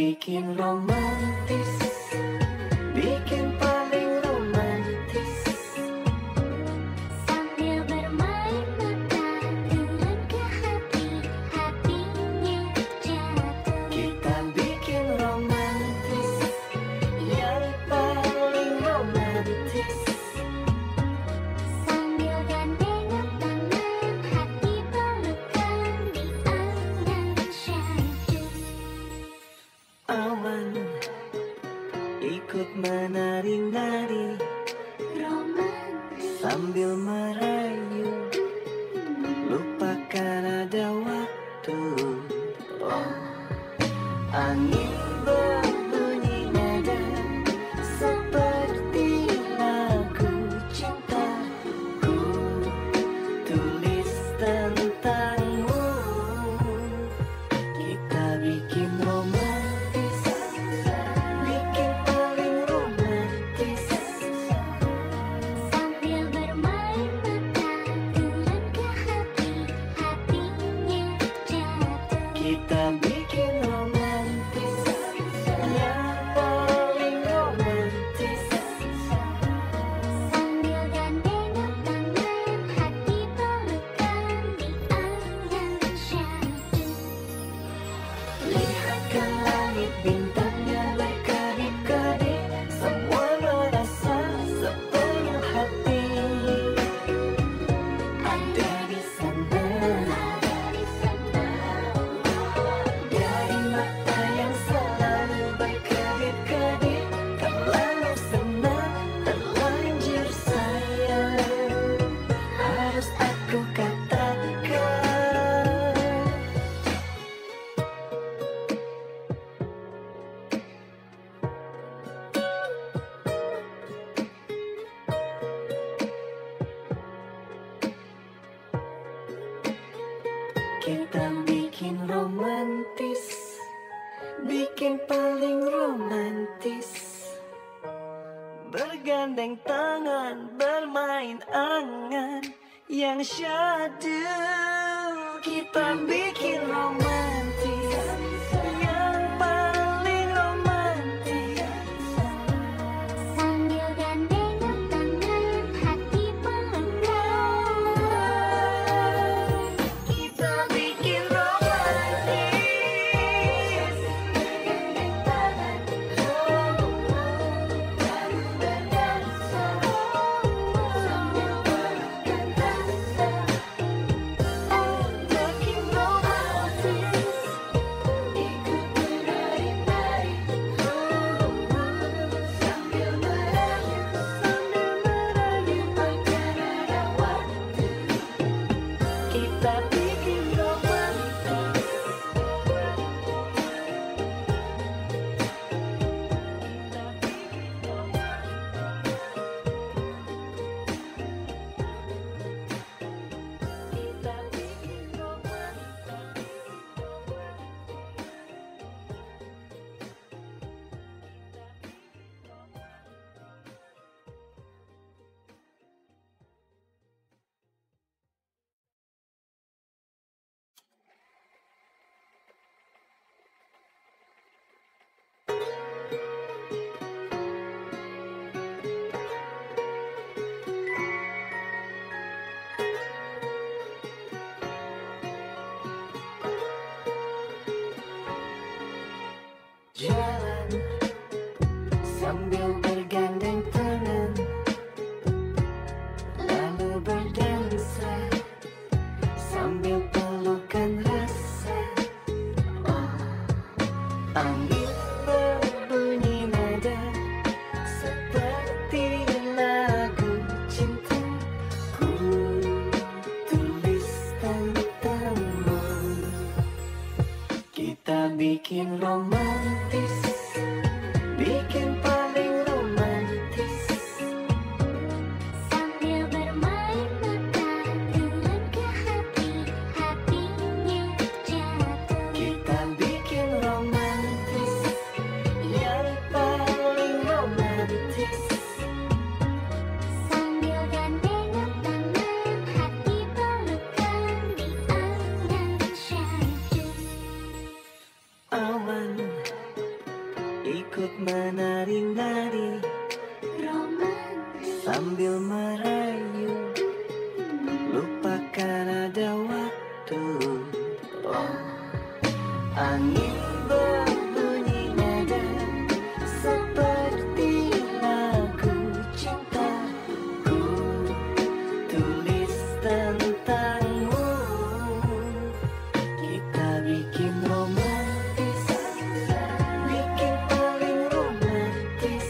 bikin romantis, bikin paling romantis. Sambil bermain mata turun ke hati, hatinya jatuh. Kita bikin romantis, yang paling romantis. Sambil gandengan tangan, hati pelukan di angan syahdu. Awan ikut menari-nari Romantis, sambil merayu, lupakan ada waktu. Oh, angin berbunyi nada seperti lagu cintaku, tulis tentangmu. Kita bikin romantis, bikin paling romantis. sambil bermain mata turun ke hati, hatinya jatuh. Kita bikin romantis, yang paling romantis. Sambil gandengan tangan, hati pelukan di angan syahdu. Lihat ke langit, bintangnya berkedip-kedip, semua merasa sepenuh hati. Ada di sana, dari mata yang selalu berkedip-kedip, terlalu senang, terlanjur sayang. Harus aku katakan, kita bikin romantis, bikin paling romantis. Bergandeng tangan, bermain angan yang syahdu. Kita bikin romantis, yang paling romantis. Sambil gandengan tangan, hati pelukan. Kita bikin romantis, bergandeng tangan, lalu berdansa sambil berkata, oh makin romantis, ikut menari-nari sambil merayu, bahkan ada waktu. Kita bikin romantis. Kita bikin romantis. Jalan sambil bergandeng tangan, lalu berdansa sambil pelukan rasa. Oh, angin berbunyi nada seperti lagu cintaku, tulis tentangmu. Kita bikin romantis, bikin paling romantis. Sambil bermain mata turun ke hati, hatinya jatuh. Kita bikin romantis, yang paling romantis. Sambil gandengan tangan, hati pelukan di angan syahdu. Awan ikut menari-nari romantis. sambil merayu, lupakan ada waktu. Oh, angin berbunyi nada seperti lagu cintaku, tulis tentangmu. Kita bikin romantis, bikin paling romantis.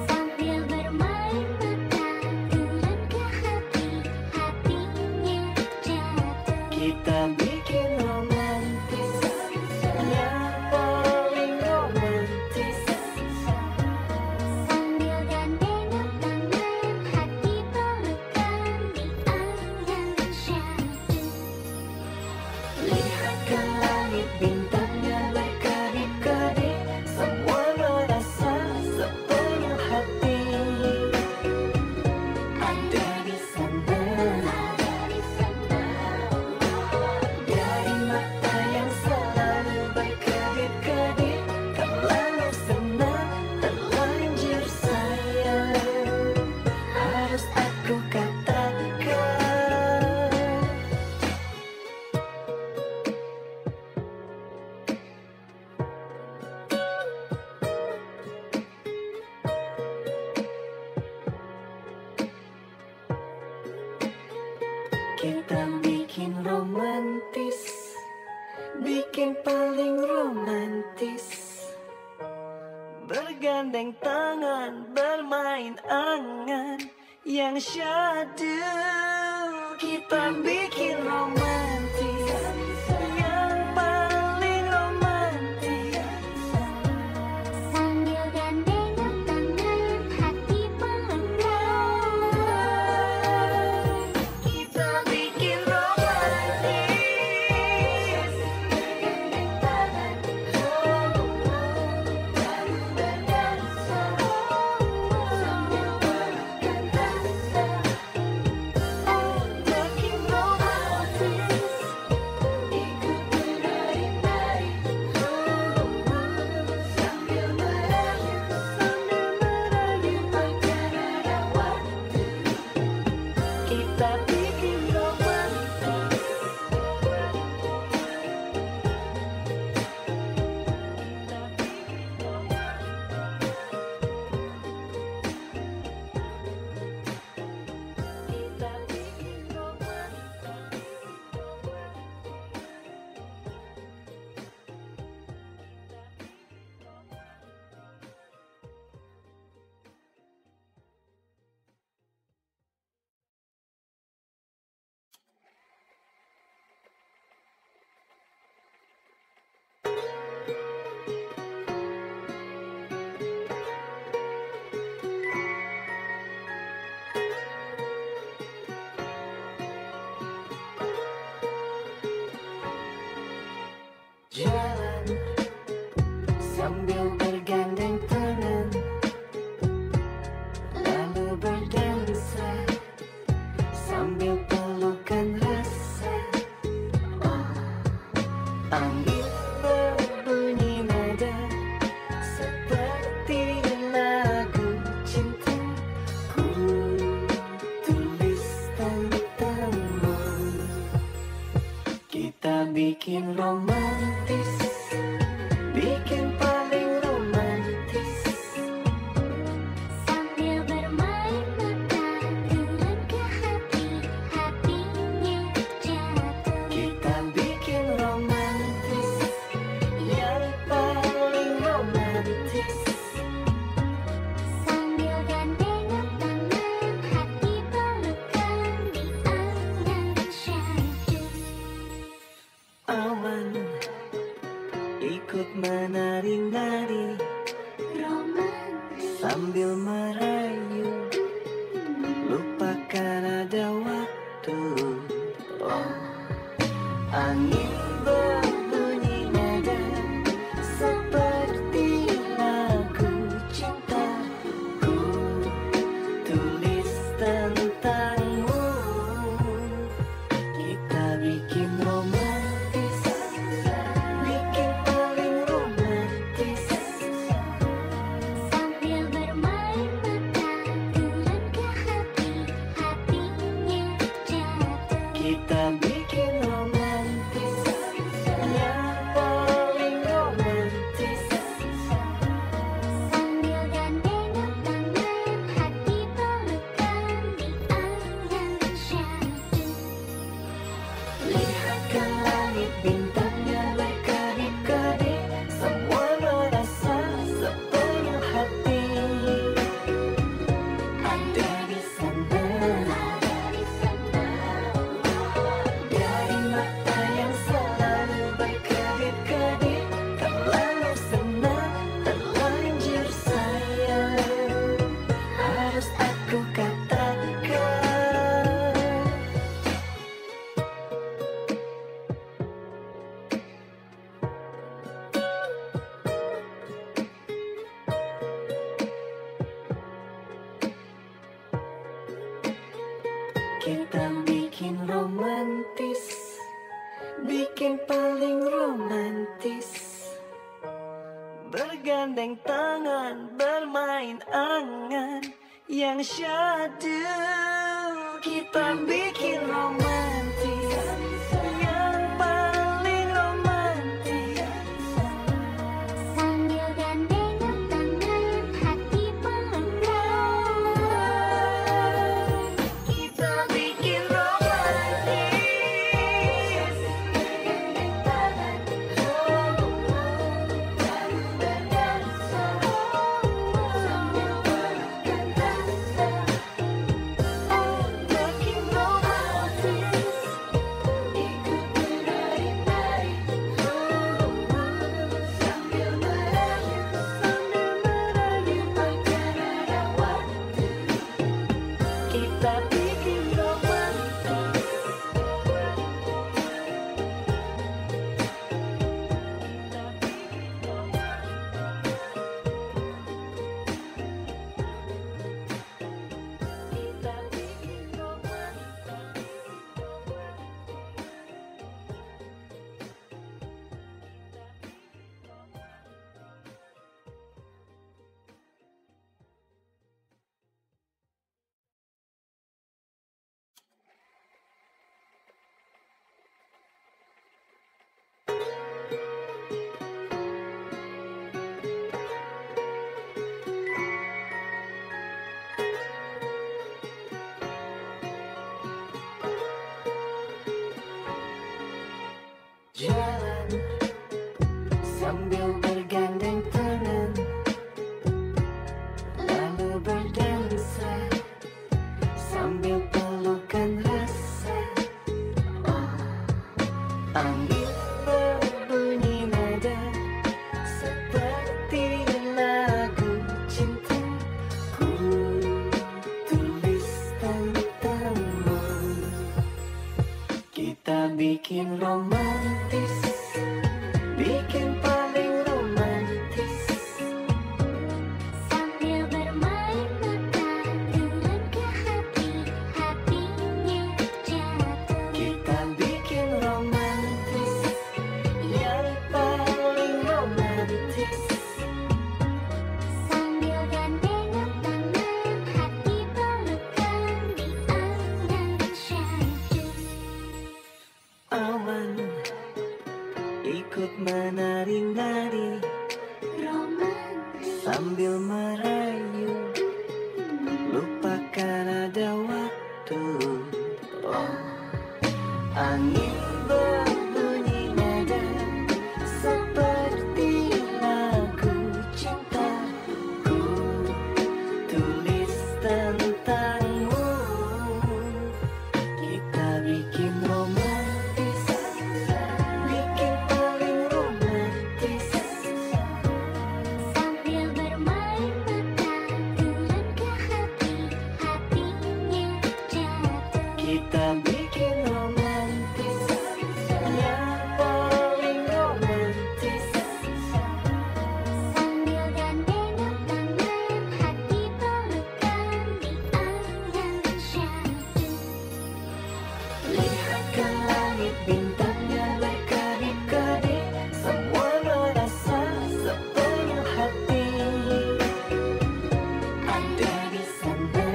Sambil bermain mata, turun ke hati, hatinya jatuh. Kita bikin romantis, yang paling romantis. Sambil gandengan tangan, hati pelukan di angan syahdu. Lihat ke langit, bintangnya berkedip-kedip, semua merasa sepenuh hati. Ada di sana, dari mata yang selalu berkedip-kedip, terlalu senang, terlanjur sayang. Harus aku katakan, kita bikin romantis, bikin paling romantis. Bergandeng tangan, bermain angan yang syahdu. Kita bikin romantis, yang paling romantis. Sambil gandengan tangan, hati pelukan. Kita bikin romantis, bergandeng tangan, baru berdansa, sambil berkata, oh makin romantis, ikut menari-nari, sambil merayu, lupakan ada waktu. Kita bikin romantis. Kita bikin jalan sambil bergandeng tangan, lalu berdansa sambil pelukan rasa. Oh, angin berbunyi nada seperti lagu cintaku, tulis tentangmu. Kita bikin romantis, bikin paling romantis. Sambil bermain mata, turun ke hati, hatinya jatuh. Kita bikin romantis, yang paling romantis. Sambil gandengan tangan, hati pelukan di angan syahdu. Aman, ikut menari-nari Romantis. sambil merayu, lupakan ada waktu. Oh, angin berbunyi nada seperti lagu cintaku, tulis tentangmu. Kita bikin romantis, bikin paling romantis. paling romantis, bergandeng tangan, bermain angan yang syadu. Kita bikin romantis, yang paling romantis, sambil gandengan tangan, hati pelan-pelan. kita bikin romantis, bergandeng tangan, dan berdansa sambil pelukan rasa. Oh, makin romantis, ikut menari-nari, sambil merayu agar ada waktu. Kita bikin romantis, kita bikin jalan sambil bergandeng tangan, lalu berdansa sambil pelukan rasa. Oh, angin berbunyi nada seperti lagu cinta. Ku tulis tentangmu, kita bikin romantis, bikin paling romantis, Sambil bermain mata, turun ke hati, hatinya jatuh. kita bikin romantis, yang paling romantis, Sambil gandengan tangan, hati pelukan di antara syahdu. aman, ikut menari-nari Romantis, sambil merayu, lupakan ada waktu. Oh, angin berbunyi nada seperti lagu cinta. Ku tulis tentangmu, kita bikin romantis, bikin paling romantis, sambil bermain mata, turun ke hati, hatinya jatuh. kita bikin romantis, yang paling romantis, Sambil gandengan tangan, hati pelukan di antara syahdu. lihat ke langit bintangnya berkedip-kedip, semua merasa sepenuh hati. Ada di sana,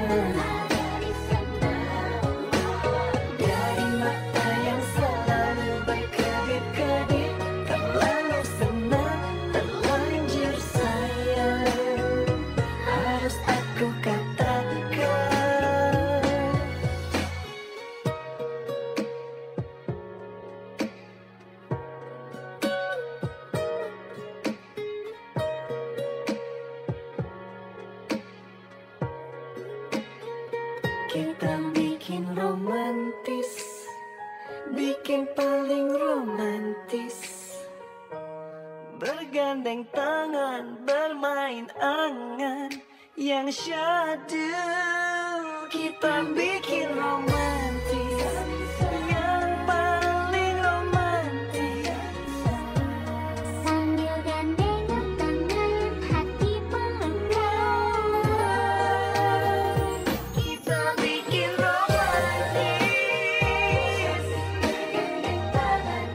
dari mata yang selalu berkedip-kedip, terlalu senang, terlanjur sayang, harus aku katakan. Kita bikin romantis, bikin paling romantis, bergandeng tangan, bermain angan yang syadu. Kita bikin romantis, yang paling romantis, Sambil gandengan tangan, hati pelan-pelan. kita bikin romantis, bergandeng tangan,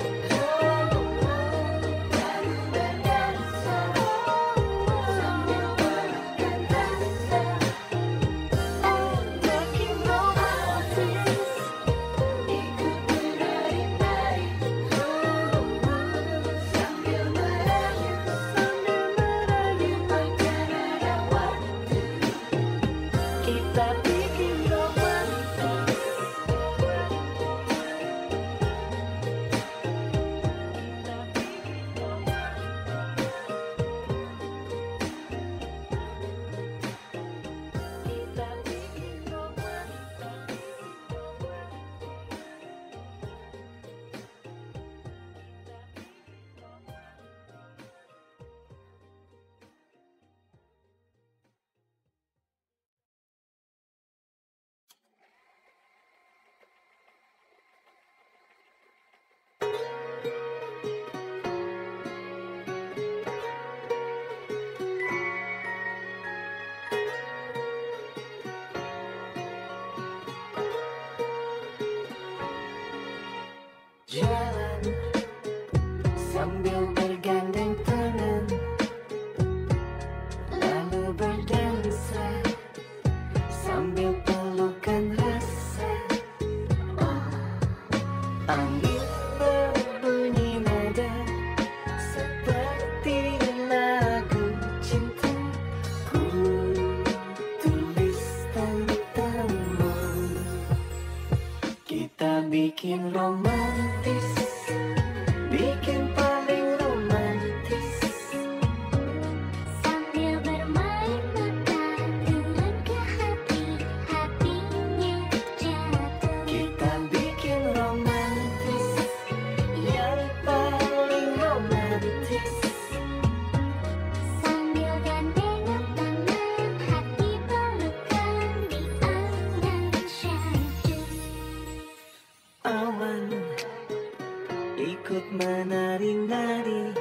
ikut menari-nari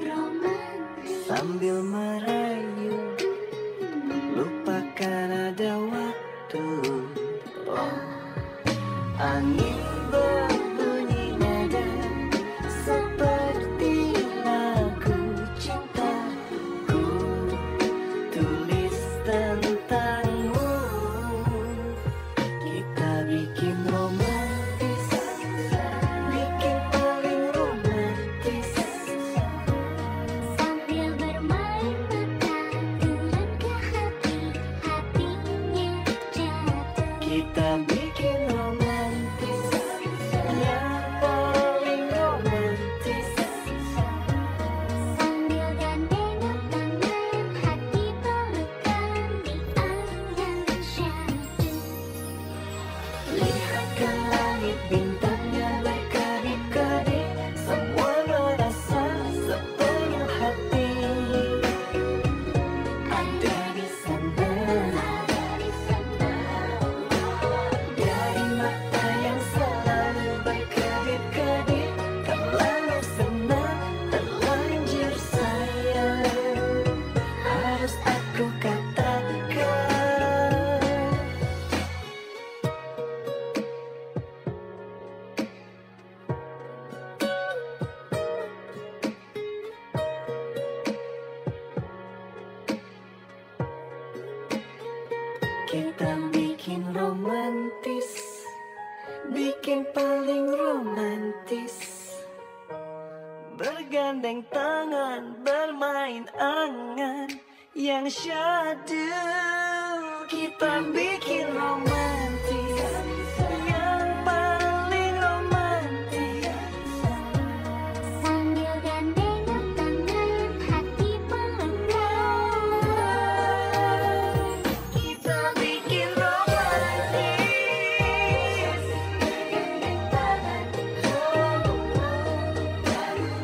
romantis. sambil merayu, lupakan ada waktu. Oh, angin berbunyi nada seperti lagu cintaku, tulis tentangmu. Kita bikin romantis, bikin paling romantis. Sambil bermain mata, terlengkap hati, hatinya jatuh. Kita bikin romantis, yang paling romantis. Sambil gandeng tangan, hati pelukan di angan syahdu. Lihat ke langit, bintangnya berkedip-kedip, semua merasa sepenuh hati. Ada di sana, dari mata yang selalu berkedip-kedip, terlalu senang, terlanjur sayang. Harus aku katakan, kita bikin romantis, bikin paling romantis. Bergandeng tangan, bermain angan yang syahdu. Kita bikin romantis, yang paling romantis. Sambil gandeng tangan, hati pelukan. Kita bikin romantis, bergandeng tangan, baru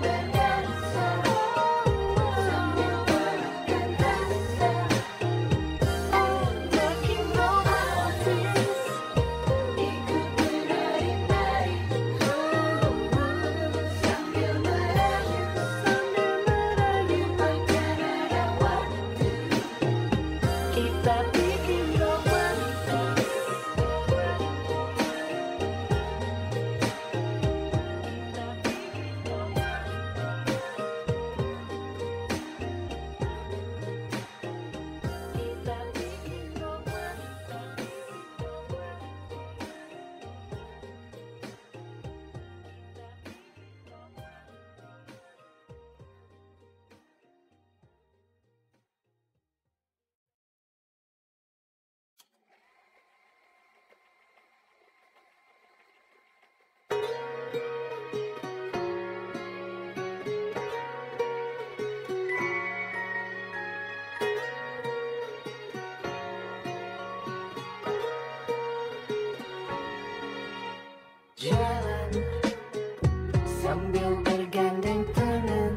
berdansa sambil berkata, oh makin romantis, ikut menari-nari sambil merayu, lupakan ada waktu. Kita bikin romantis. Kita bikin romantis. Jalan sambil bergandeng tangan,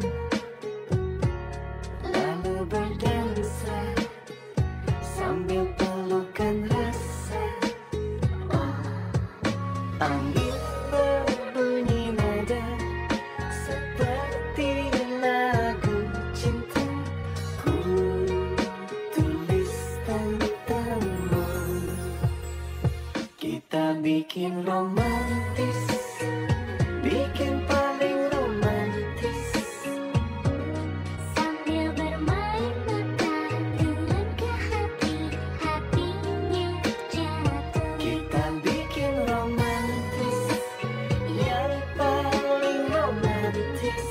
lalu berdansa sambil pelukan rasa. Oh, angin berbunyi nada seperti lagu cintaku, tulis tentangmu. Kita bikin romantis, bikin paling romantis. Sambil bermain mata, terlengkap hati, hatinya jatuh. Kita bikin romantis, yang paling romantis.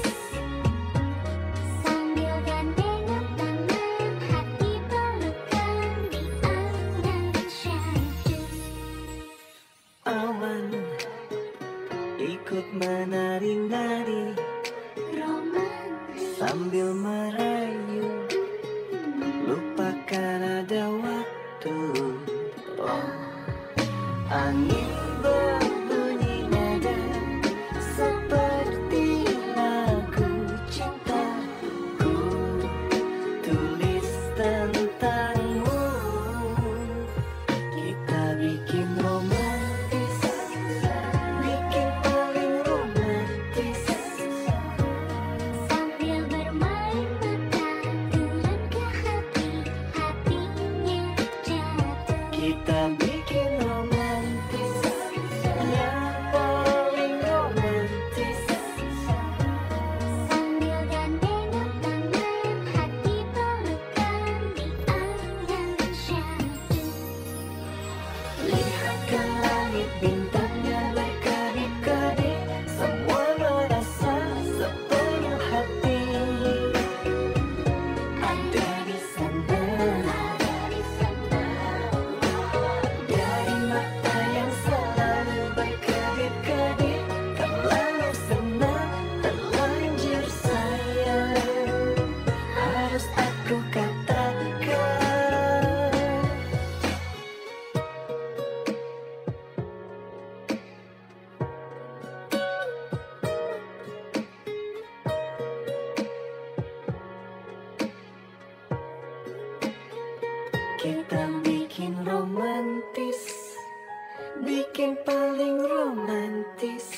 Sambil gandeng tangan, hati pelukan di angan syahdu. Aman, ikut menari-nari Romantis. sambil merayu, lupakan ada waktu. Oh, angin berbunyi nada seperti lagu cintaku, tulis tentangmu. Kita bikin romantis, bikin paling romantis. Kita bikin romantis, bikin paling romantis.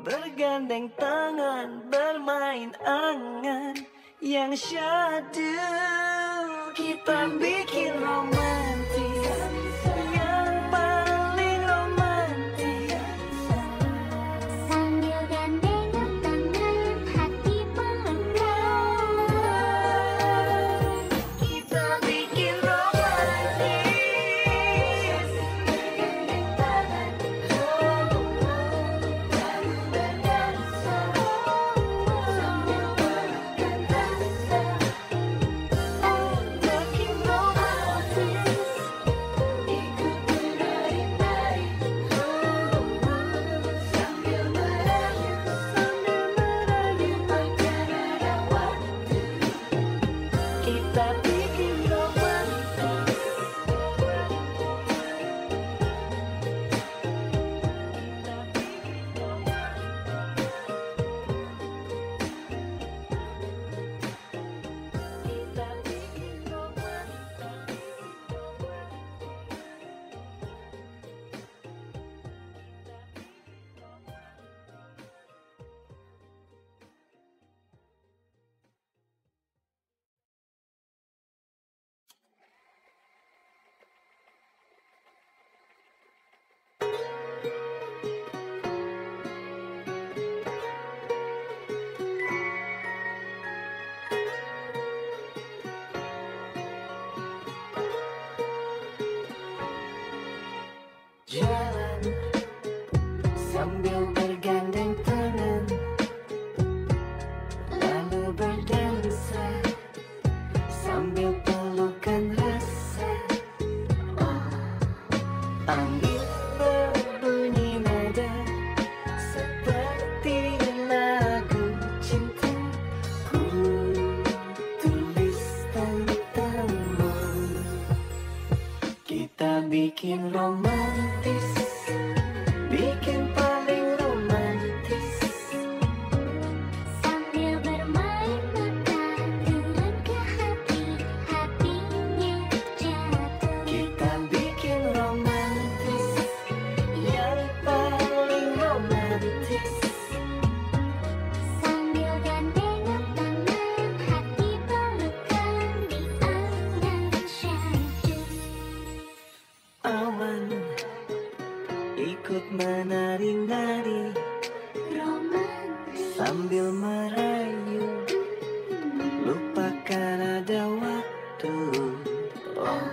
Bergandeng tangan, bermain angan yang syadu. Kita bikin romantis, yang paling romantis. Sambil gandengan tangan, hati melekat. Kita bikin romantis, bergandeng tangan, baru berdansa sambil pelukan rasa. Oh, makin romantis, ikut menari-nari sambil merayu agar ada waktu. Kita bikin romantis. Kita bikin romantis. Jalan sambil bergandeng tangan, lalu berdansa sambil pelukan rasa. Oh, angin berbunyi nada seperti lagu cinta. Ku tulis tentangmu. Kita bikin romantis, bikin paling romantis. Sambil bermain mata, turun ke hati, hatinya jatuh. Kita bikin romantis, yang paling romantis. Sambil gandengan tangan, hati pelukan di angan syahdu. Awan ikut menari-nari Romantis, sambil merayu, lupakan ada waktu. Oh,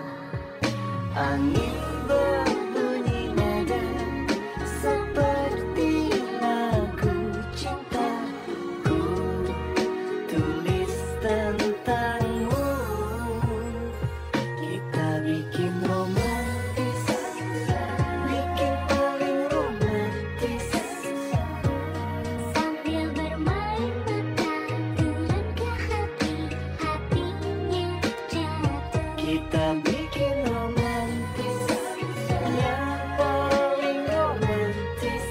angin berbunyi nada seperti lagu cinta. Ku tulis tentangmu. Kita bikin romantis, bikin paling romantis. sambil bermain mata, turun ke hati, hatinya jatuh. Kita bikin romantis, yang paling romantis.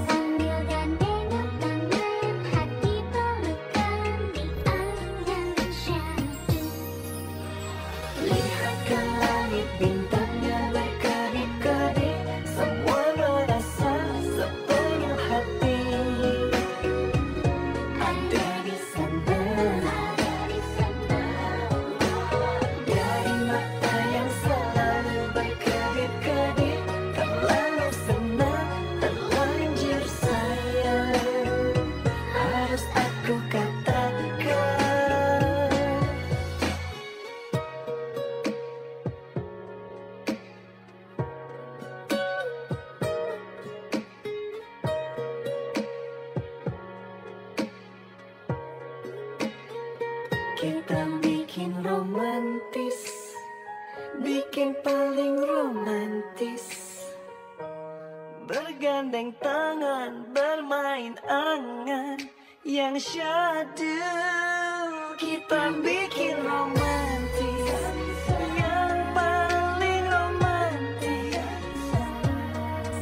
Sambil gandengan tangan, hati pelukan di angan syahdu. Lihat ke langit, bintangnya berkedip-kedip, semua merasa sepenuh hati. Ada di sana, dari mata yang selalu berkedip-kedip, terlalu senang, terlanjur sayang. Harus aku katakan, kita bikin romantis, bikin paling romantis. Bergandeng tangan, bermain angan yang syadu. Kita bikin romantis, yang paling romantis.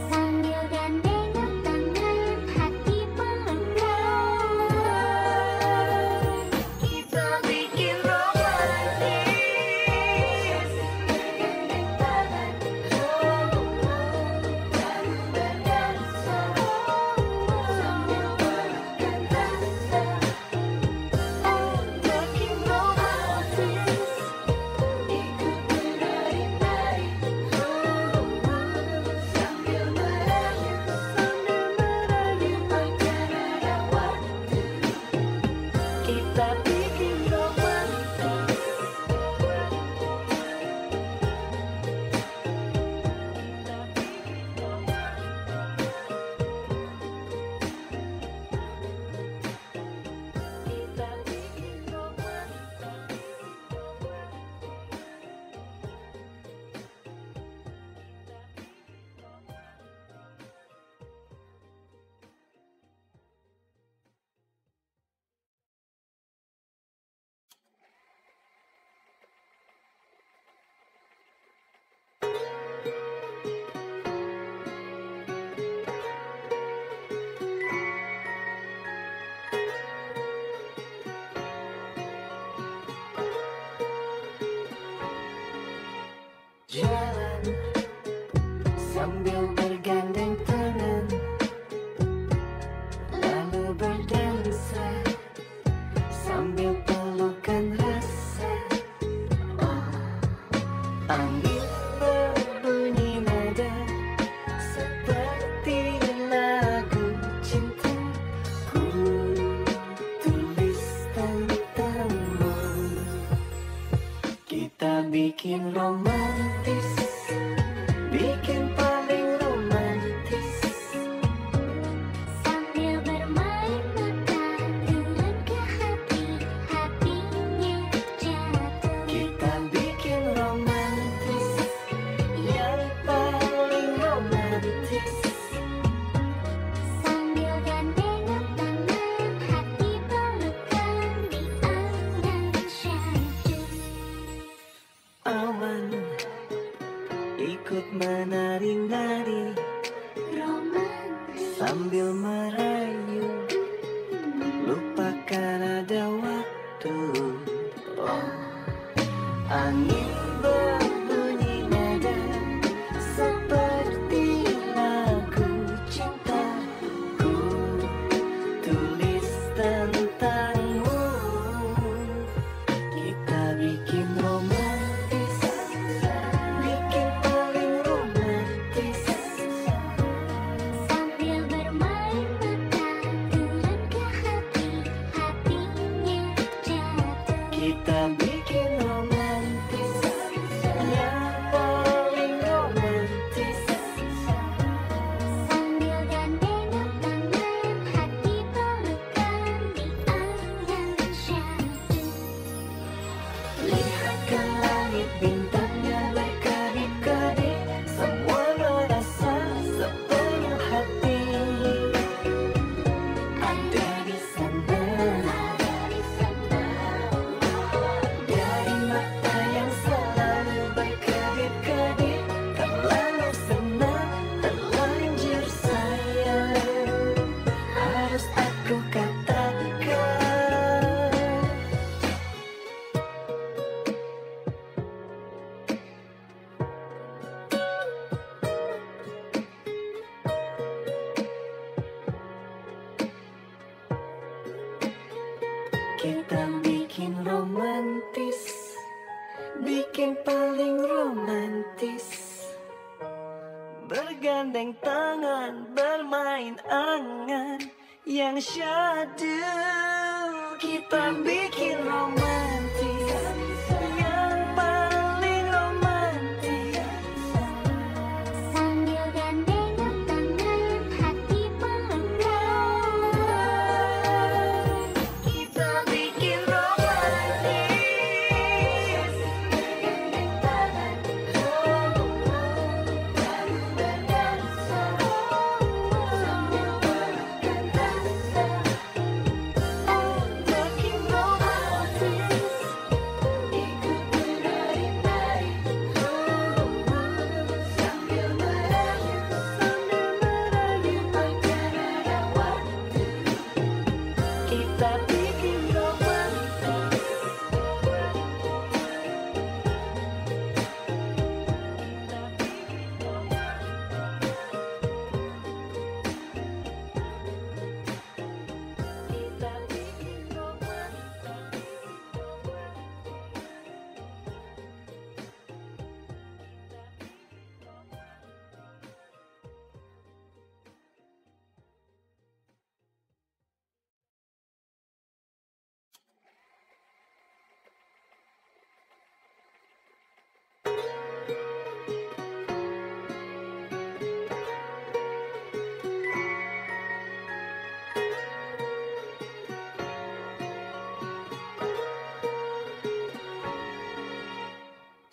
Sambil gandengan tangan, hati pelukan. Kita bikin romantis. menari-nari romantis. sambil merayu, lupakan ada waktu. Oh, angin berbunyi nada seperti lagu cintaku, tulis tentangmu. Kita bikin romantis, bikin paling romantis. Sambil bermain mata, tulen ke hati, hatinya jatuh. Kita bikin romantis, yang paling romantis. Sambil gandeng tangan, hati pelukan di angan syahdu. Lihat ke langit, bintangnya berkedip-kedip, semua merasa sepenuh hati. Ada di sana, dari mata yang selalu berkedip-kedip, terlalu senang, terlanjur sayang. Harus aku katakan, kita bikin romantis, bikin paling romantis. Bergandeng tangan, bermain angan yang syahdu. Kita bikin romantis, yang paling romantis. Sambil gandeng tangan, hati pelukan. Kita bikin romantis, bergandeng tangan, baru berdansa, sambil pelukan rasa. Oh, makin romantis, ikut menari-nari, sambil merayu, lupakan ada waktu. Kita bikin romantis. Kita bikin romantis.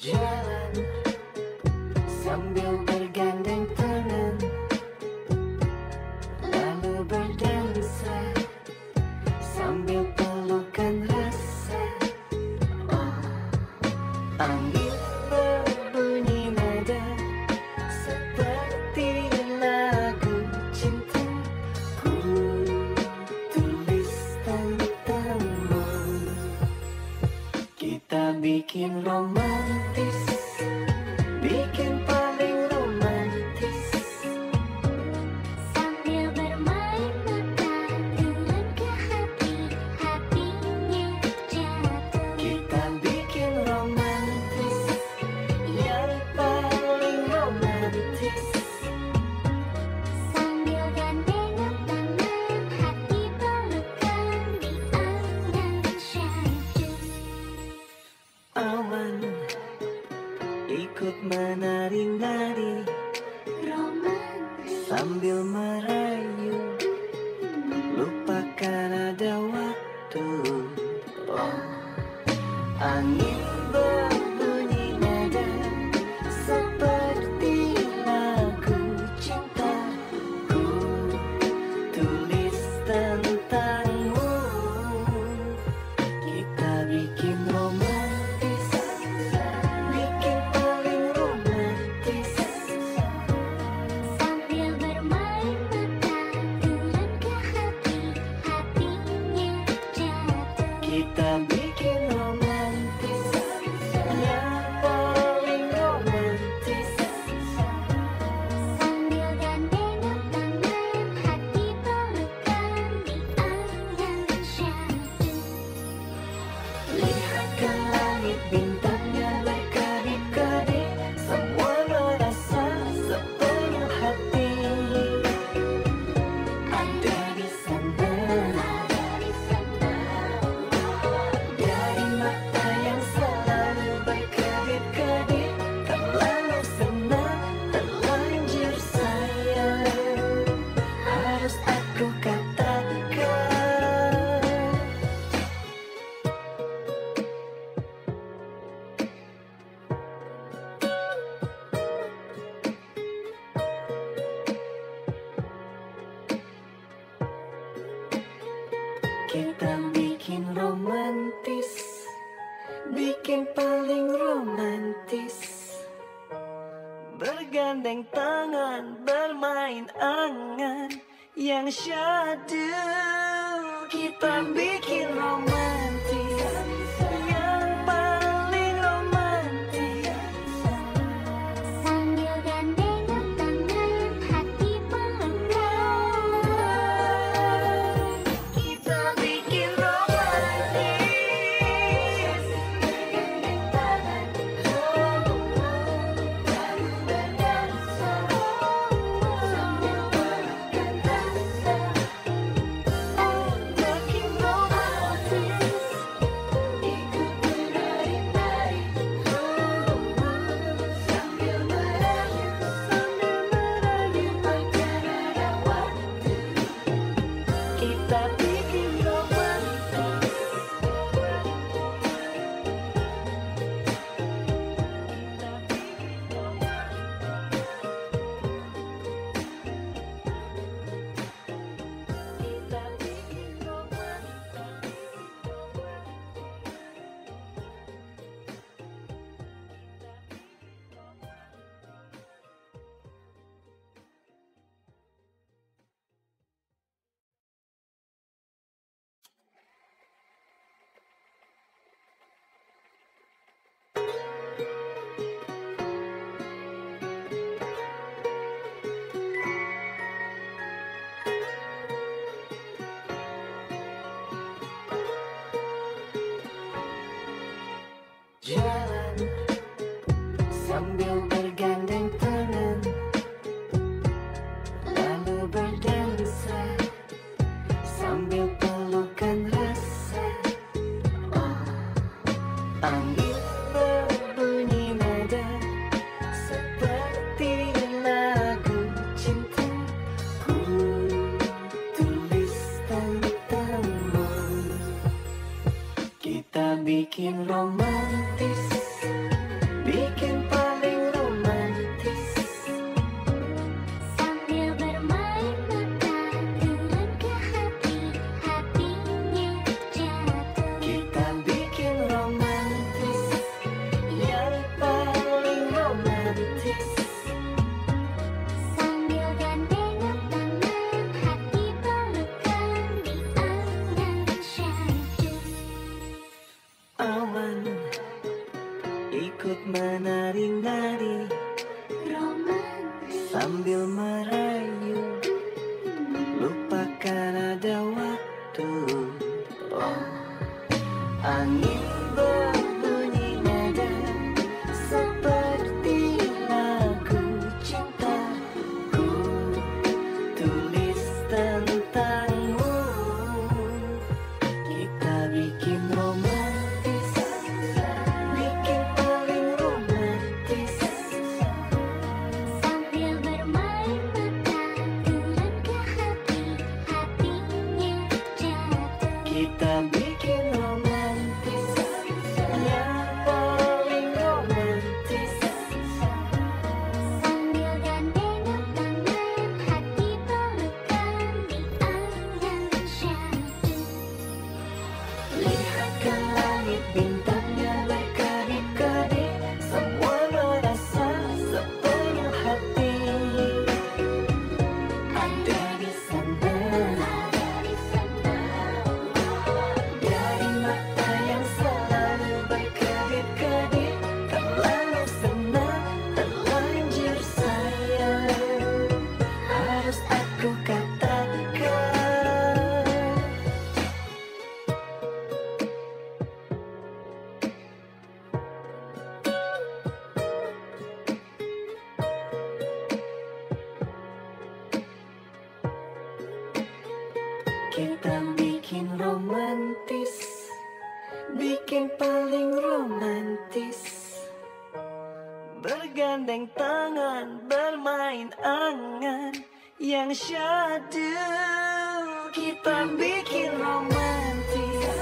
Jalan sambil bergandeng tangan, lalu berdansa sambil pelukan rasa. Oh, angin berbunyi nada seperti lagu cintaku, tulis tentangmu. Kita bikin romantis, bikin paling romantis. Sambil bermain mata, tulen ke hati, hatinya jatuh. Kita bikin romantis, yang paling romantis. Sambil gandeng tangan, hati pelukan di angan syahdu. Aman, ikut menari-nari Romantis. sambil merayu, lupakan ada waktu. Oh, angin berbunyi nada seperti lagu cintaku, tulis tentangmu. Kita bikin romantis, bikin paling romantis. Kita bikin romantis, yang paling romantis. Sambil gandengan tangan, hati pelukan di angan syahdu. Lihat ke langit, bintangnya berkedip-kedip, semua merasa sepenuh hati. Ada di sana, dari mata yang selalu berkedip-kedip, terlalu senang, terlanjur sayang, harus aku katakan. Kita bikin romantis, bikin paling romantis. Bergandeng tangan, bermain angan yang syahdu. Kita bikin romantis, yang paling romantis. Sambil gandengan tangan, hati pelukan. Kita bikin romantis, bergandeng tangan, baru berdansa, sambil pelukan rasa. Oh, makin romantis, ikut menari-nari, sambil merayu agar ada waktu. Kita bikin romantis. Kita bikin romantis. Jalan sambil bergandeng tangan, lalu berdansa sambil pelukan rasa. Oh, angin berbunyi nada seperti lagu cinta. Ku tulis tentangmu. Kita bikin romantis, bikin paling romantis. Sambil bermain mata, turun ke hati, hatinya jatuh. Kita bikin romantis, yang paling romantis. Sambil gandengan tangan, hati pelukan di angan syahdu. Awan ikut menari-nari Romantis, sambil merayu, lupakan ada waktu. Oh, angin berbunyi nada seperti lagu cinta. Ku tulis tentangmu. Kita bikin romantis, bikin paling romantis. sambil bermain mata, turun ke hati, hatinya jatuh. Kita bikin romantis, yang paling romantis. Sambil gandengan tangan, hati pelukan di angan syahdu. Lihat ke langit, bintangnya berkedip-kedip, semua merasa sepenuh hati. Ada di sana, Kita bikin romantis, bikin paling romantis. Bergandeng tangan, bermain angan yang syadu. Kita bikin romantis,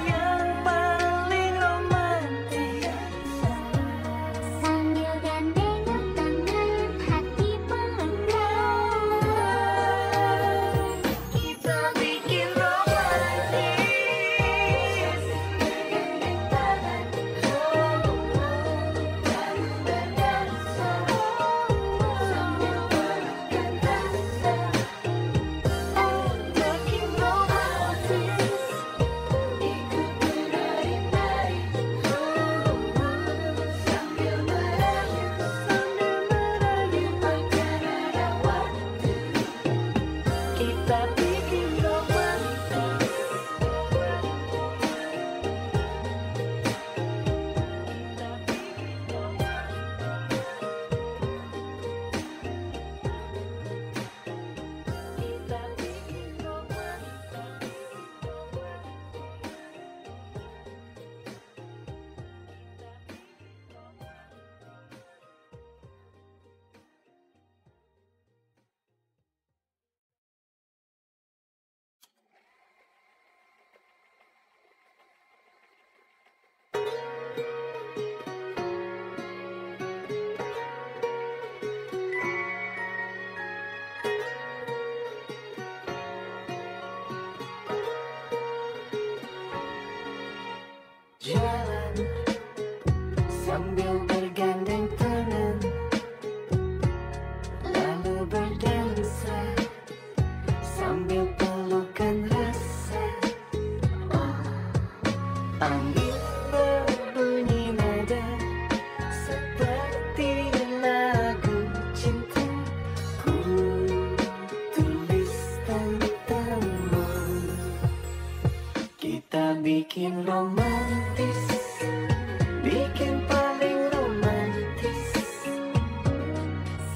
yang paling romantis. Sambil gandengan tangan, hati pelukan. Kita bikin romantis, bergandeng tangan, berdansa sambil berkata, oh makin romantis, ikut menari-nari sambil merayu bahkan ada waktu. Kita bikin romantis. Kita bikin romantis. Jalan sambil bergandeng tangan, lalu berdansa sambil pelukan rasa. Oh, angin berbunyi nada seperti lagu cinta. Ku tulis tentangmu. Kita bikin romantis, bikin paling romantis.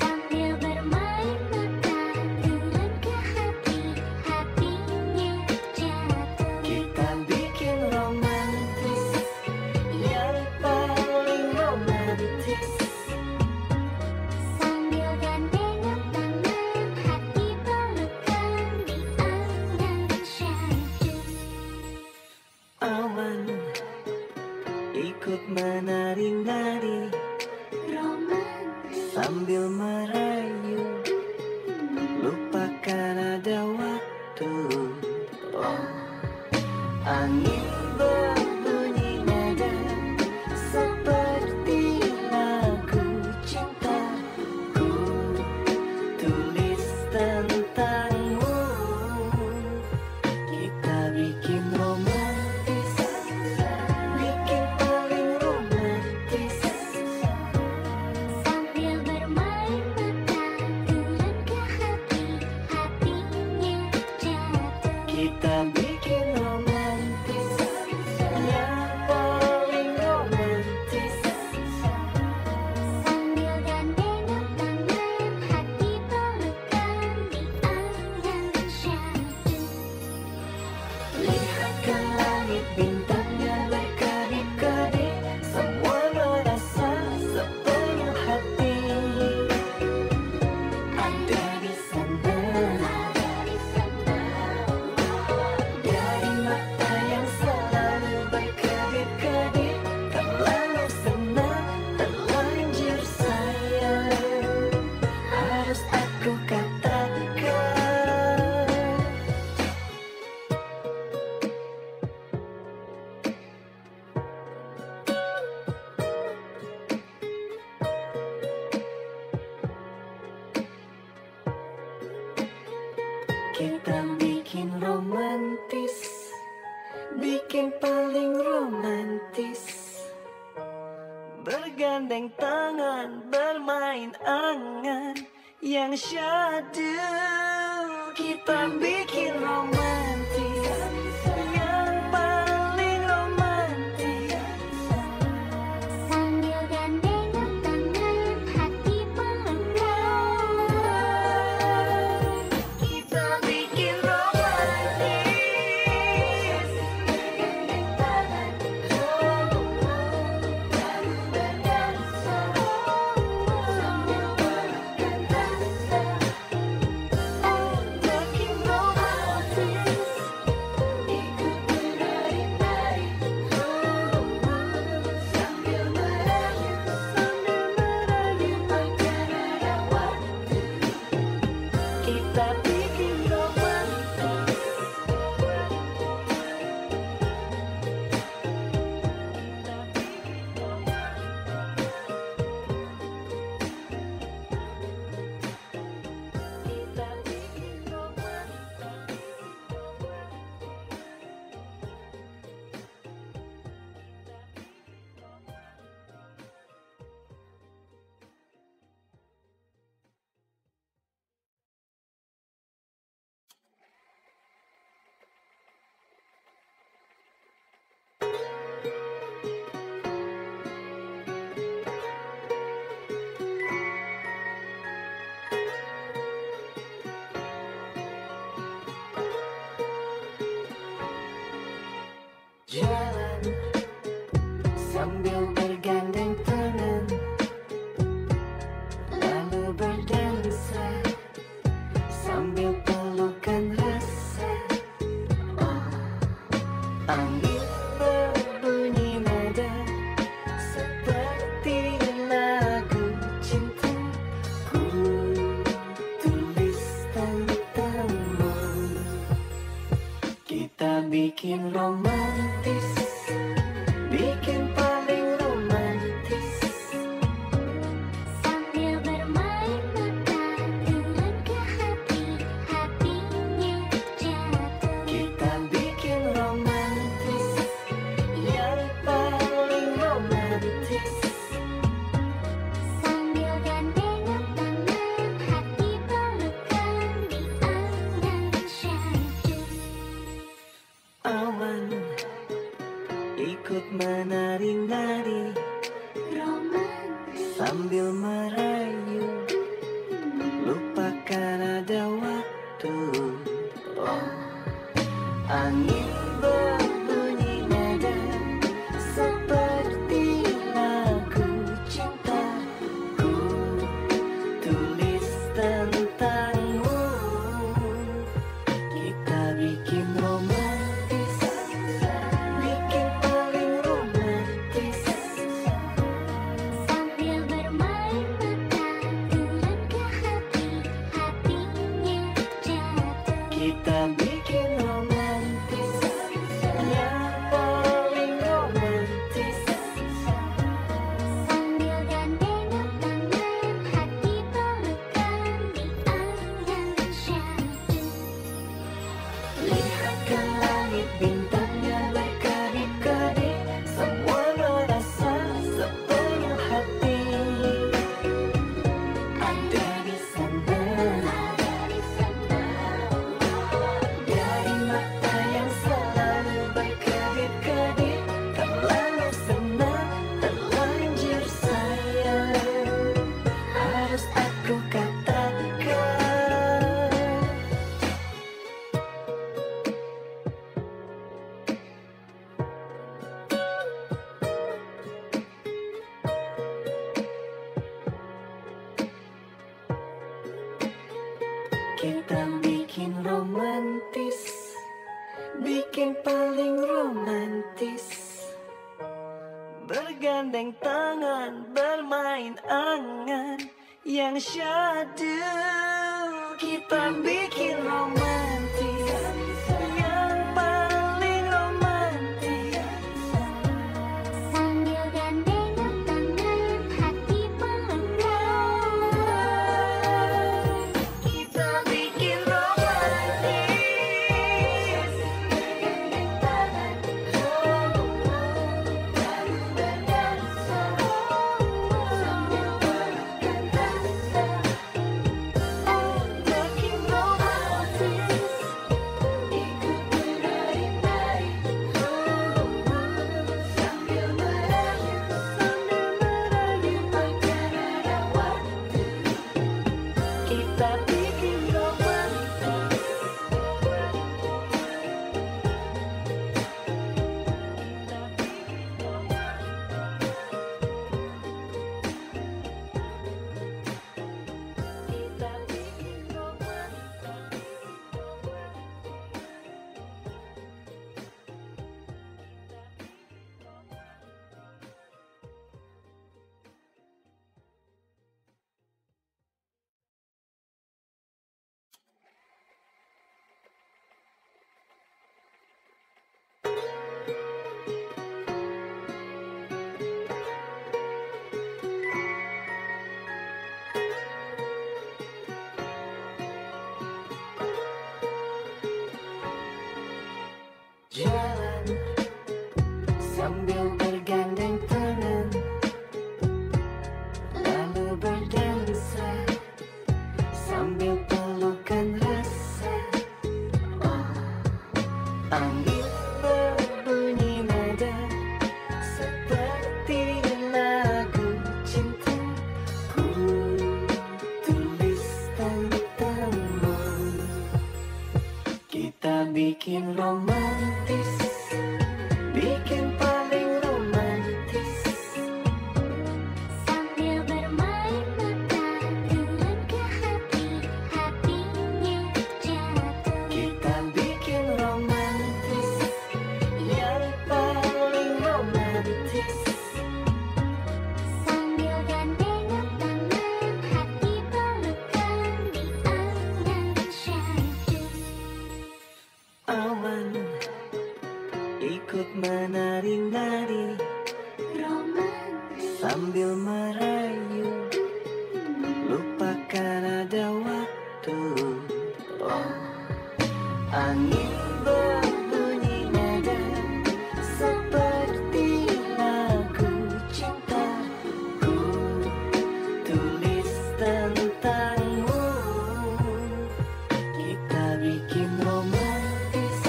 Sambil bermain mata, turun ke hati, hatinya jatuh. Kita bikin romantis, yang paling romantis. Sambil gandengan tangan, hati pelukan di angan syahdu. Aman, ikut menari-nari Romantis, sambil merayu, lupakan ada waktu. Oh, angin berbunyi nada seperti lagu cinta. Ku tulis tentangmu. Kita bikin romantis, bikin paling romantis. sambil bermain mata, turun ke hati, hatinya jatuh. Kita bikin romantis, yang paling romantis. Sambil gandengan tangan, hati pelukan di angan syahdu. Lihat ke langit, bintangnya berkedip-kedip, semua merasa sepenuh hati. Ada di sana, dari mata yang selalu berkedip-kedip, terlalu senang, terlanjur sayang. Harus aku katakan, kita bikin romantis, bikin paling romantis. Bergandeng tangan, bermain angan yang syadu. Kita bikin romantis, yang paling romantis. Sambil gandengan tangan, hati pelukan. Kita bikin romantis. Angin berbunyi nada seperti lagu cinta. Ku tulis tentangmu. Kita bikin romantis, bikin paling romantis. Sambil bermain mata turun ke hati, hatinya jatuh. Kita bikin romantis, yang paling romantis. Sambil gandengan tangan, hati pelukan di angan syahdu. Aman, ikut menari-nari Romantis, sambil merayu, lupakan ada waktu. Oh, angin berbunyi nada seperti lagu cinta. Ku tulis tentangmu. Kita bikin romantis, bikin paling romantis. sambil bermain mata turun ke hati, hatinya jatuh. Kita bikin romantis, yang paling romantis. Sambil gandengan tangan, hati pelukan di angan syahdu. Lihat ke langit, bintangnya berkedip-kedip. Semua merasa sepenuh hati. Ada di sana, dari mata yang selalu berkedip-kedip. Terlalu senang, terlanjur sayang. Harus aku katakan. Kita bikin romantis, bikin paling romantis. Bergandeng tangan, bermain angan yang syahdu. Kita bikin romantis, yang paling romantis. Sambil gandengan tangan, hati pelukan. Kita bikin romantis, bergandeng tangan, baru berdansa, sambil pelukan dansa. Oh, makin romantis, ikut menari-nari, sambil merayu, lupakan ada waktu. Kita bikin romantis. Kita bikin romantis. Jalan sambil bergandeng tangan, lalu berdansa sambil pelukan rasa. Oh, angin berbunyi nada seperti lagu cinta. Ku tulis tentangmu. Kita bikin romantis, bikin paling romantis. Sambil bermain mata turun ke hati, hatinya jatuh. Kita bikin romantis, yang ikut menari-nari romantis. sambil merayu, lupakan ada waktu. Oh, angin berbunyi nada seperti lagu cintaku, tulis tentangmu. Kita bikin romantis,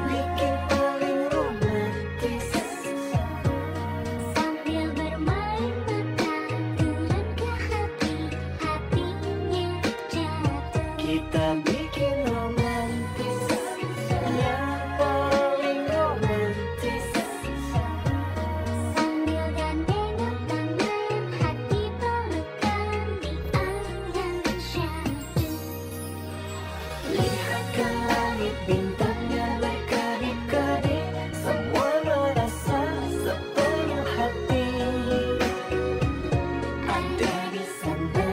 bikin paling romantis. Sambil bermain mata, turun ke hati, hatinya jatuh. Kita bikin romantis, yang paling romantis. Sambil gandengan tangan, hati pelukan di angan syahdu. Lihat ke langit, bintangnya berkedip-kedip, semua merasa sepenuh hati. Ada di sana,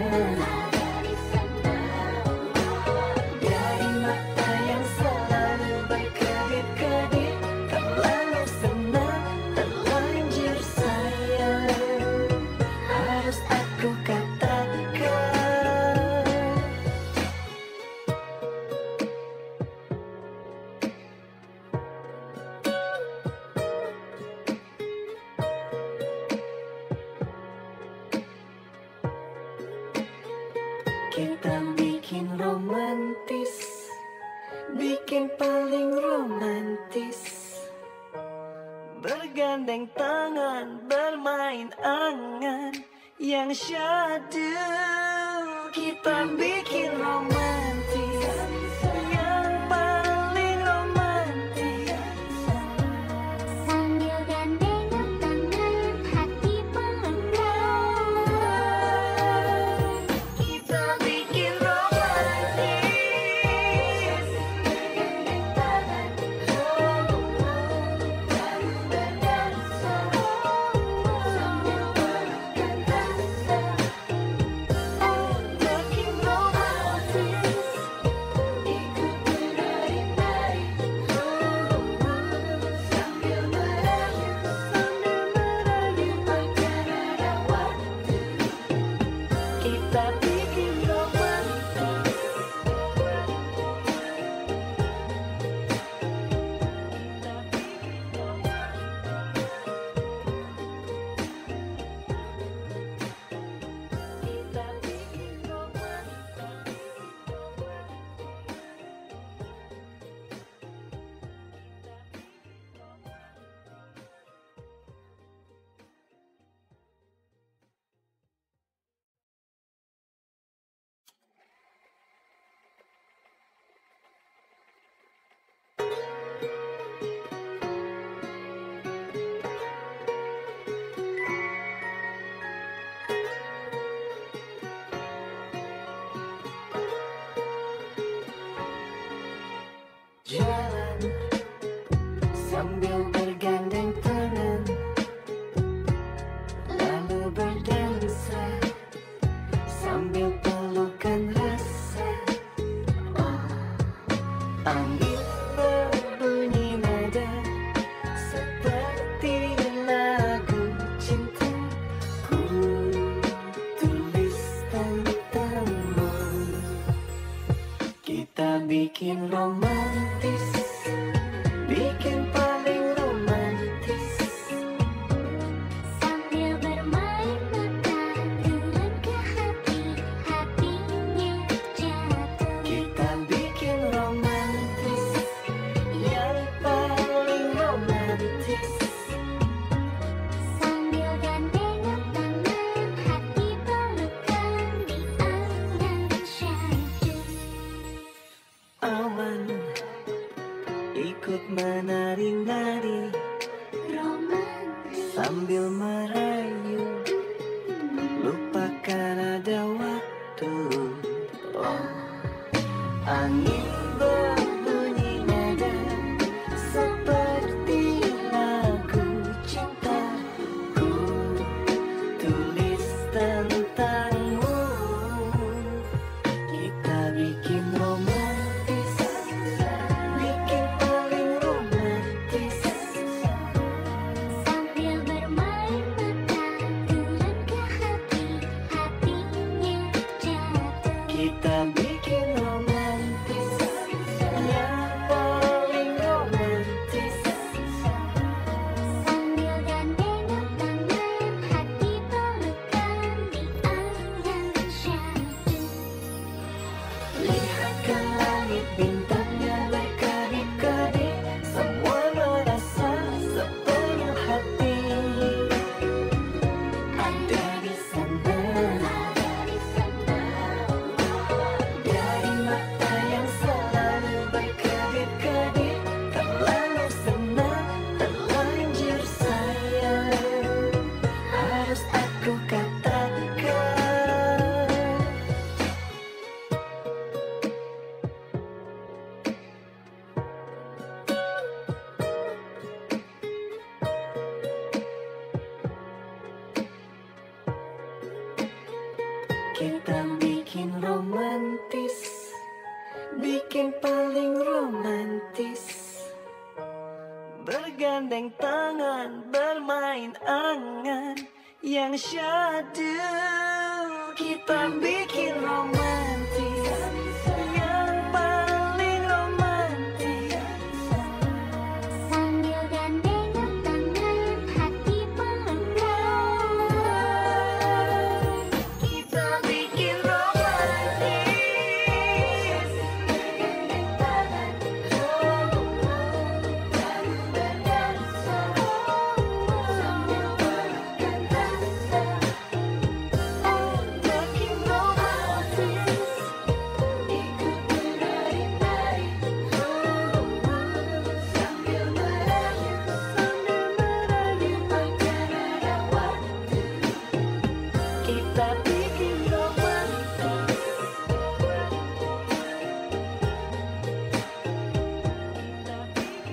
dari mata yang selalu berkedip-kedip, terlalu senang, terlanjur sayang, harus aku katakan. Kita bikin romantis, bikin paling romantis. Bergandeng tangan, bermain angan yang syahdu. Kita bikin romantis, yang paling romantis. Sambil gandengan tangan, hati pelukan. Kita bikin romantis, bergandeng tangan, baru berdansa, sambil pelukan rasa. Oh, makin romantis, ikut menari-nari, sambil merayu, lupakan ada waktu. Kita bikin romantis. Kita bikin romantis. Jalan sambil bergandeng tangan, lalu berdansa sambil pelukan rasa. Oh, angin berbunyi nada seperti lagu cintaku, tulis tentangmu. Kita bikin romantis, bikin paling romantis. Sambil bermain mata, turun ke hati, hatinya jatuh. Kita bikin romantis, yang paling romantis. Sambil gandengan tangan, hati pelukan di angan syahdu. Aman, ikut menari-nari Romantis. sambil merayu, lupakan ada waktu. Oh, angin berbunyi nada seperti lagu cintaku, tulis tentangmu. Kita bikin romantis, bikin paling romantis. romantis, bergandeng tangan, bermain angan yang syadu. Kita bikin romantis, yang paling romantis, sambil gandengan tangan, hati pelukan. kita bikin romantis, bergandeng tangan, baru berdansa, sambil pelukan rasa. Oh, makin romantis, ikut menari-nari, sambil merayu, makan ada waktu. Kita bikin romantis, kita bikin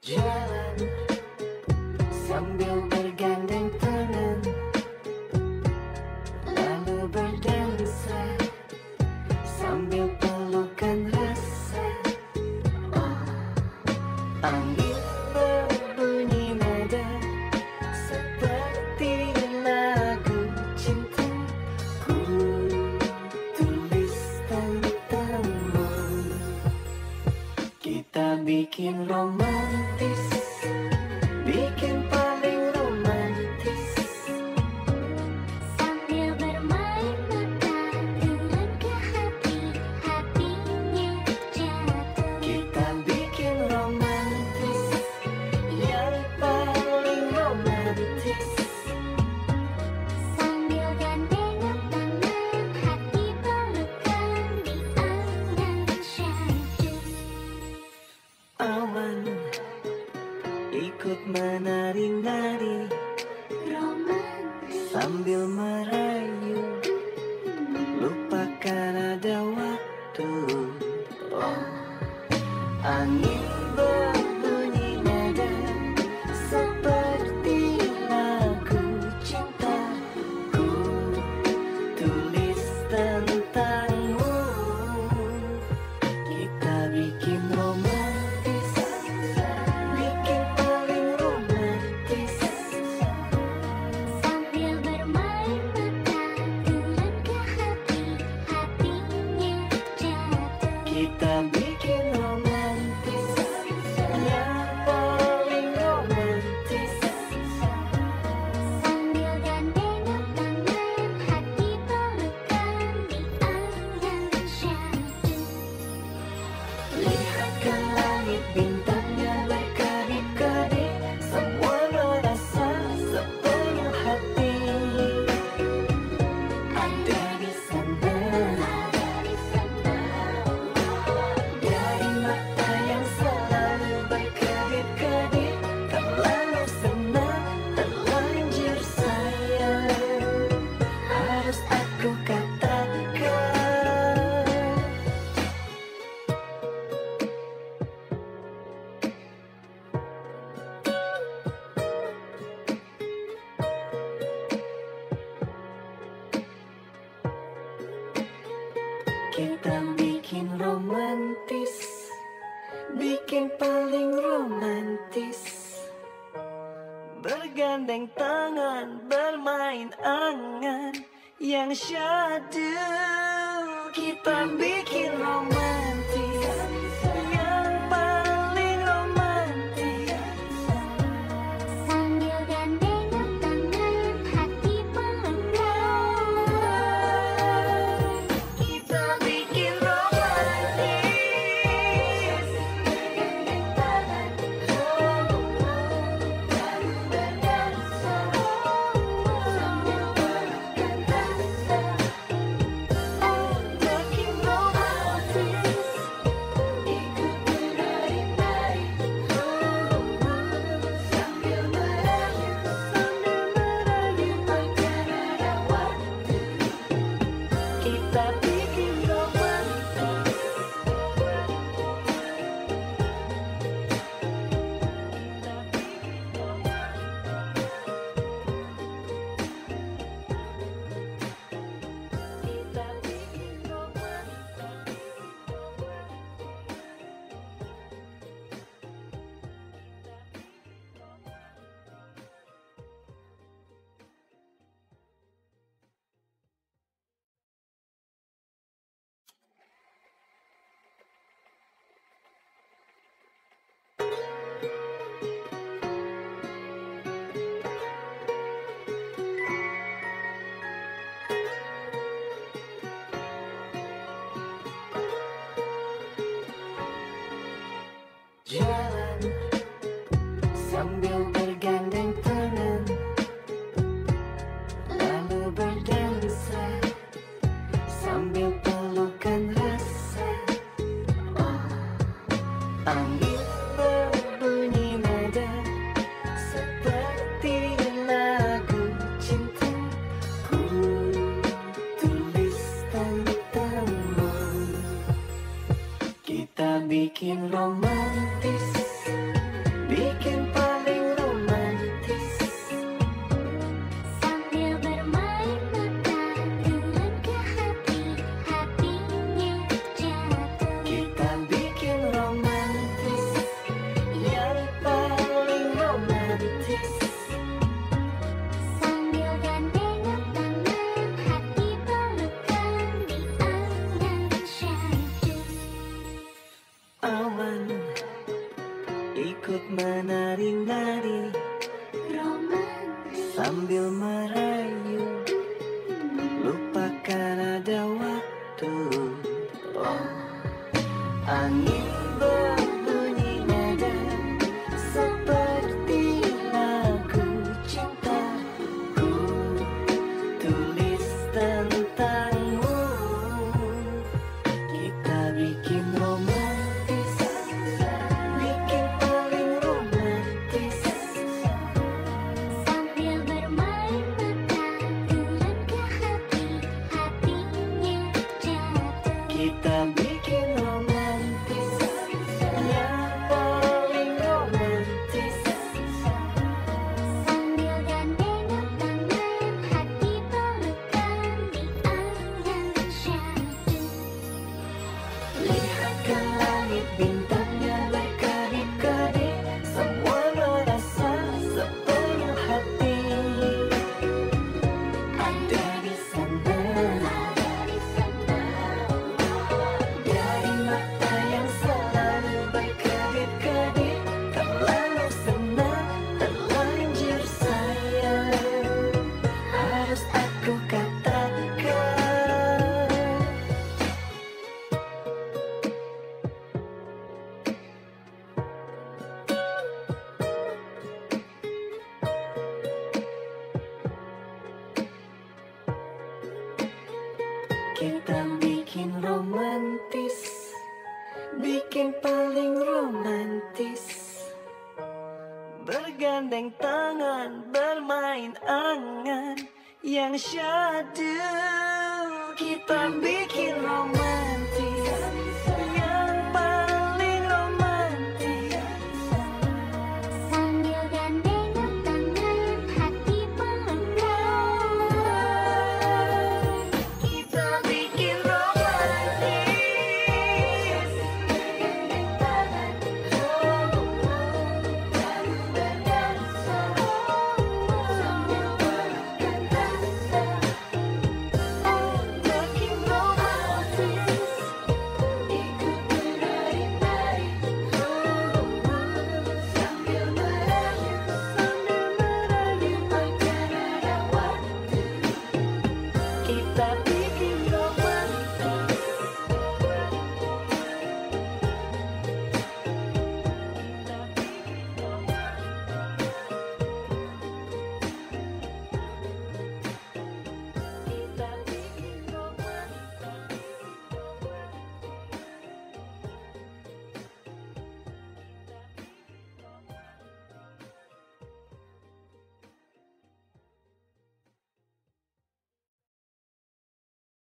jalan sambil bergandeng tangan, lalu berdansa sambil pelukan rasa. Oh, angin berbunyi nada seperti lagu cinta. Ku tulis tentangmu, kita bikin romantis, bikin paling romantis, Sambil bermain mata, turun ke hati, hatinya jatuh. kita bikin romantis, yang paling romantis, Sambil gandengan tangan, hati pelukan di angan syahdu. aman, ikut menari-nari Romantis, sambil merayu, lupakan ada waktu. Oh, angin berbunyi nada seperti lagu cinta. Ku tulis tentangmu, kita bikin romantis, bikin paling romantis, sambil bermain mata, turun ke hati, hatinya jatuh. kita bikin romantis, yang paling romantis, Sambil gandengan tangan, hati pelukan di angan syahdu. lihat ke langit bintangnya berkedip-kedip, semua merasa sepenuh hati. Ada di sana, dari mata yang selalu berkedip-kedip, terlalu senang, terlanjur sayang, harus aku katakan. Kita bikin romantis, bikin paling romantis, bergandeng tangan, bermain angan yang syadu. Kita bikin romantis, yang paling romantis, Sambil gandengan tangan, hati pelukan. kita bikin romantis, bergandeng tangan, sambil merayu, lupakan ada waktu. Oh, angin berbunyi nada seperti lagu cintaku, tulis tentangmu. Kita bikin romantis, bikin paling romantis, Sambil bermain mata turun ke hati, hatinya jatuh. kita bikin romantis, yang paling romantis. Sambil gandengan tangan, hati pelukan di angan syahdu. Lihat ke langit, bintangnya berkedip-kedip, semua merasa sepenuh hati. Ada di sana, dari mata yang selalu berkedip-kedip, terlalu senang, terlanjur sayang, harus aku katakan. Kita bikin romantis, bikin paling romantis, bergandeng tangan, bermain angan yang syahdu. Kita bikin romantis.